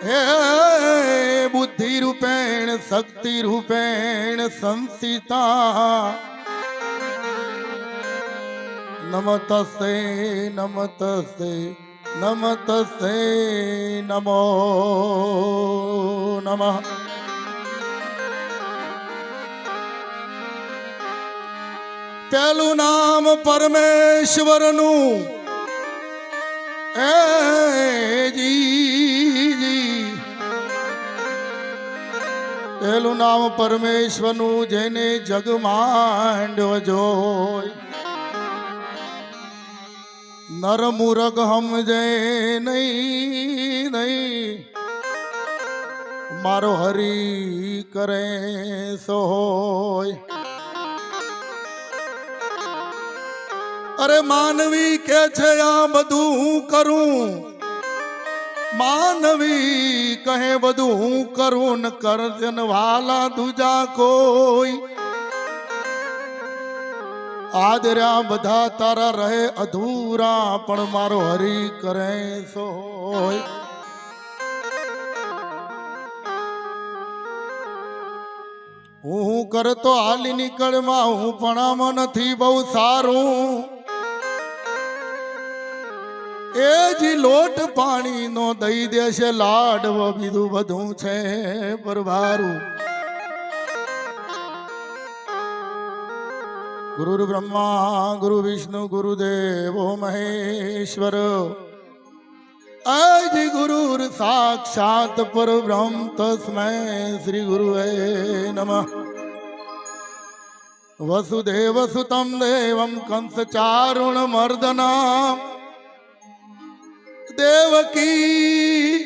હે બુદ્ધિ રૂપેણ શક્તિ રૂપેણ સંસ્થિતા નમસ્તે નમસ્તે નમસ્તે નમો નમઃ. પેલું નામ પરમેશ્વરનું એ જી પેલું નામ પરમેશ્વરનું જેને જગમાંડવ જોય નર મૂરખ સમજે નહીં નહીં મારો હરી કરે સોય. અરે માનવી કે છે આ બધું હું કરું, માનવી કહે બધું હું કરું ન કરજે ન વાલા દુજા કોઈ. આદર્યા બધા તારા રહે અધૂરા પણ મારો હરી કરે સોય. હું કરતો હાલી નીકળમાં હું પણ આમાં નથી બહુ સારું. એ જી લોટ પાણી નો દઈ દેશે લાડવ બીજું બધું છે પરવારું. ગુરુ બ્રહ્મા ગુરુ વિષ્ણુ ગુરુદેવો મહેશ્વર આજી ગુરુર સાક્ષાત પરબ્રહ્મ તસ્મૈ શ્રી ગુરુવે નમઃ. વસુદેવ સુતમ દેવમ કંસ ચારુણ મર્દના દેવકી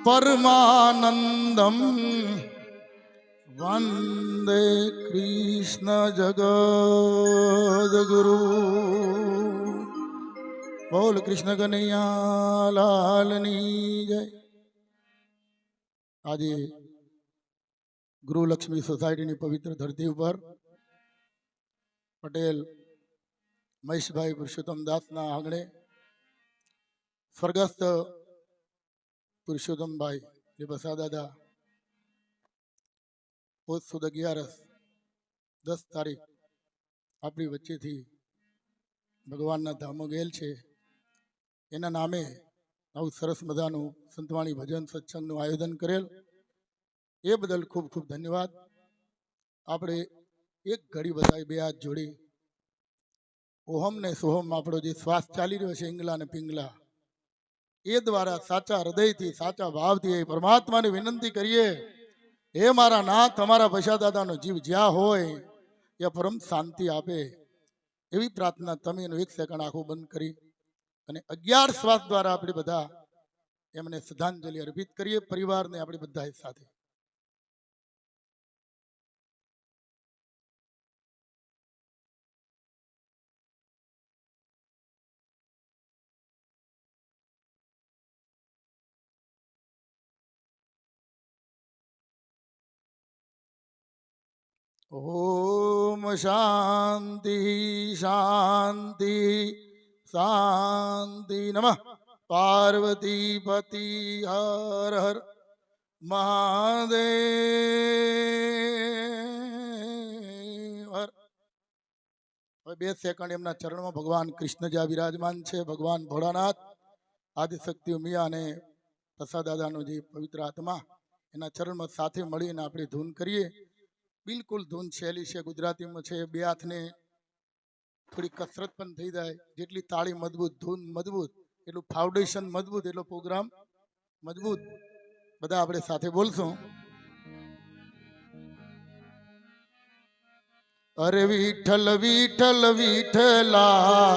પરમાનંદમ વંદે કૃષ્ણ જગદગુરુ. બોલ કૃષ્ણ કનૈયા લાલની જય. આજે ગૃહલક્ષ્મી સોસાયટીની પવિત્ર ધરતી ઉપર પટેલ મહેશભાઈ પુરુષોત્તમ દાસના આંગણે સ્વર્ગસ્થ પુરુષોત્તમભાઈ જે બસા દાદા પોત સુદ 11 10 તારીખ આપણી વચ્ચેથી ભગવાનના ધામો ગયેલ છે. એના નામે આવું સરસ મજાનું સંતવાણી ભજન સત્સંગનું આયોજન કરેલ એ બદલ ખૂબ ખૂબ ધન્યવાદ. આપણે એક ઘડી બધાએ બે હાથ જોડી ઓહમ ને સોહમ આપણો જે શ્વાસ ચાલી રહ્યો છે ઈંગલા ને પિંગલા એ દ્વારા સાચા હૃદયથી સાચા ભાવથી પરમાત્માને વિનંતી કરીએ, હે મારા નાથ અમારા પૈસા દાદાનો જીવ જ્યાં હોય એ પરમ શાંતિ આપે. એવી પ્રાર્થના તમે એનું 1 સેકન્ડ આંખો બંધ કરી અને 11 શ્વાસ દ્વારા આપણે બધા એમને શ્રદ્ધાંજલિ અર્પિત કરીએ પરિવારને આપણે બધા સાથે. ઓમ શાંતિ શાંતિ શાંતિ. નમઃ પાર્વતી પતિ હર હર મહાદેવ. હવે 2 સેકન્ડ એમના ચરણમાં ભગવાન કૃષ્ણ જ્યાં વિરાજમાન છે, ભગવાન ભોળાનાથ આદિશક્તિ ઉમિયા અને પ્રસાદ દાદાનો જે પવિત્ર આત્મા એના ચરણમાં સાથે મળીને આપણે ધૂન કરીએ. બિલકુલ ધૂન શૈલી છે, ગુજરાતીમાં છે. 2 હાથને થોડી કસરત પણ થઈ જાય. જેટલી તાળી મજબૂત, ધૂન મજબૂત, એટલું ફાઉન્ડેશન મજબૂત, એટલો પ્રોગ્રામ મજબૂત. બધા આપણે સાથે બોલશું. અરે વિઠ્ઠલ વિઠ્ઠલ વિઠ્ઠલા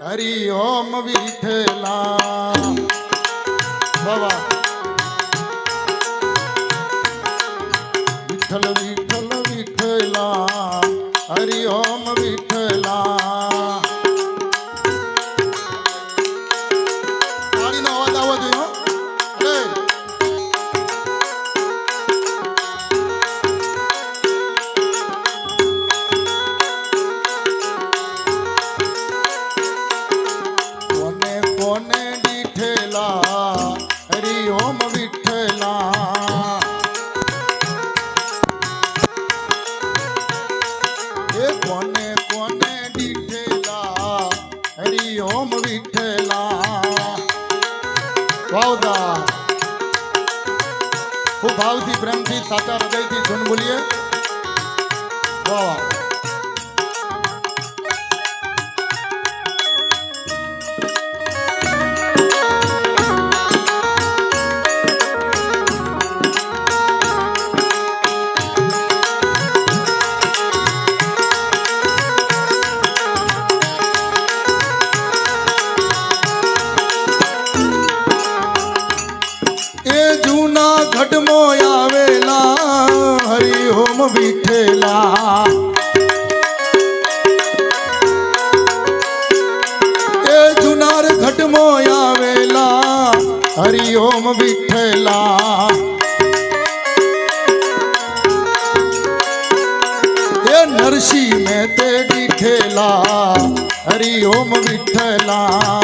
હરિ ઓમ વિઠ્ઠલા. બાબા વિઠ્ઠલ વિઠ્ઠલ વિઠ્ઠલા હરિ ઓમ વિઠ્ઠલા. તાળીનો અવાજ આવવો જોઈએ. કોને કોને દીઠેલા હરિ ઓમ વિઠ્ઠલા. વિઠ્ઠલા એ કોને કોને દીઠેલા હરિ ઓમ વિઠ્ઠલા વાવદા ખૂબ ભાવથી પ્રેમથી સાચા હૃદયથી ધૂન બોલીએ વાહ ઘટમો આવેલા હરિ ઓમ વિઠ્ઠલા એ જુનાર ઘટમો આવેલા હરિ ઓમ વિઠ્ઠલા એ નરસિંહ મેં તે દીઠેલા હરિ ઓમ વિઠ્ઠલા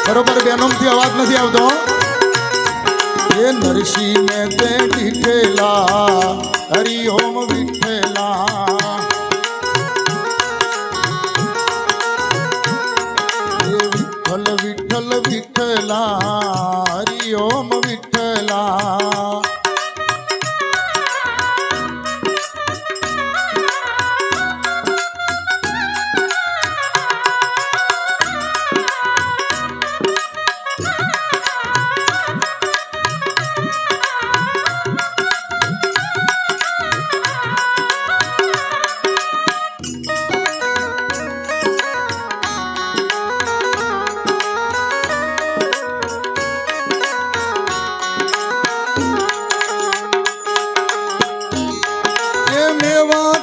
બરોબર બેનોમથી અવાજ નથી આવતો ये नरसिंह में ते दिखेला हरि ओम विठ्ठला ये विठ्ठल विठ्ठल विठ्ठला हरि ओम विठ्ठला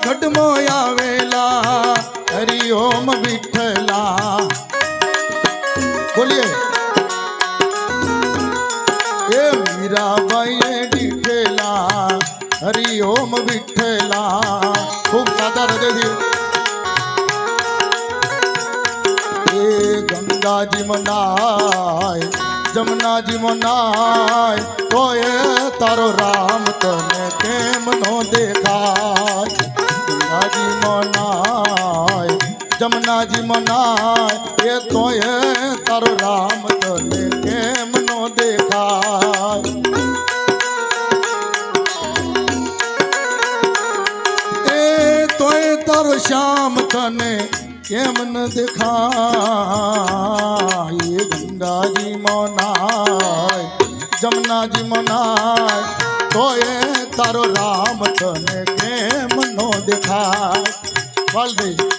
घटमो आवेला हरि ओम विठ्ठला बोलिए ये मीराबाई दिखेला हरि ओम विठ्ठला खूब सादा हृदयથી એ ગંગાજી મનાય જમનાજી મનાય તો એ તારો રામ તને કેમ નો દેખાય ગંગાજી મનાય જમનાજી મનાય એ તો એ તારો રામ તને કેમ નો દેખાય એ તો એ તારો શ્યામ તને કેમ ન દેખાય ગંગાજી મનાય જમનાજી મનાય તો એ તારો રામ તને કેમ નો દેખાય વાલદેવ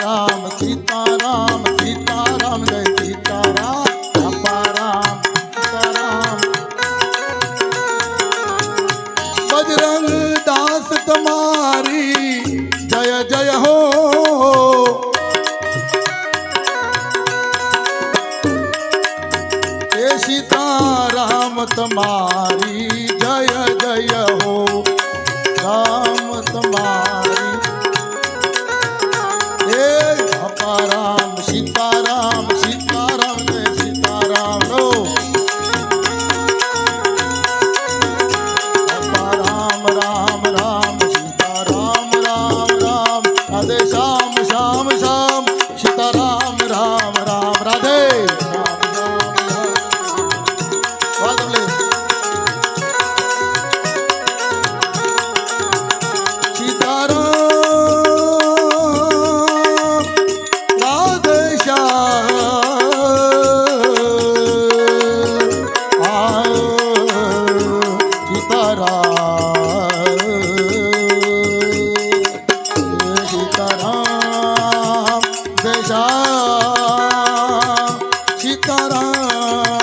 राम सीताराम सीताराम जय सीताराम राम सीताराम बजरंग दास तुम्हारी जय जय हो ये सीताराम तुम्हारी जय जय हो राम तुम्हारी राम सीताराम सीताराम जय सीताराम रो राम राम राम सीताराम राम राम राधे श्याम श्याम श्याम सीताराम राम राम राधे राम राम सीताराम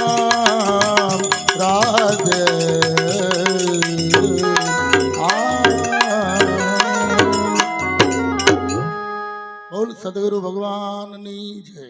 રામ રાધે બોલ સદગુરુ ભગવાનની જય.